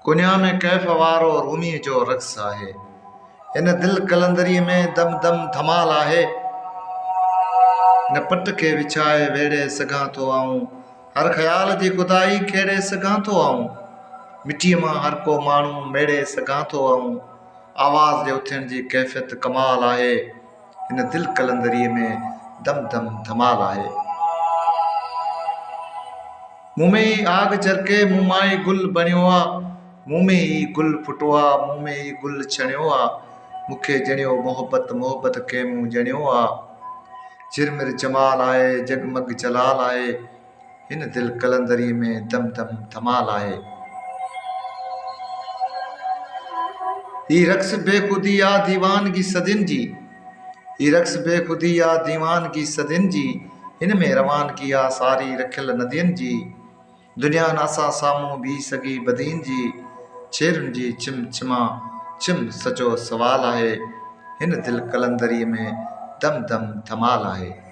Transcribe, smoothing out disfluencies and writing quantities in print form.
कुनिया में कैफ वारो रूमी जो रक्स आहे। इन दिल कलंदरी में दम दम धमाल आहे। न पट के विछाए वेड़े सघां थो आऊं, हर ख़्याल जी खुदाई खेड़े सघां थो आऊं। मिट्टीअ मां हर को माण्हू मेड़े सघां थो आऊं। आवाज़ जे उथण जी कैफ़ियत कमाल आहे। इन दिल कलंदरीअ में दम दम धमाल आहे। मुंह में ही आग चरके मुंह मां ही गुल बणियो आ। मुंह में ही गुल फुटो आ, मुंह में ही गुल छणियो आ। मूंखे ॼणियो मोहब्बत, मोहब्बत खे मूं ॼणियो आ। झिरमिर जमाल आहे, जगमग जलाल आहे। हिन दिल कलंदरीअ में दम दम धमाल आहे। ही रक्स बेखुदी आ दीवानगी सदियुनि जी। ही रक्स बेखुदी आ दीवानगी सदियुनि जी। हिन में रवानगी आ सारी रखियल नदियुनि जी। दुनिया न असां साम्हूं बीह सघी बदीन जी। शेरुनि जी छिम छिमा छिम सचो सवाल आहे। हिन दिल कलंदरीअ में दम दम धमाल आहे।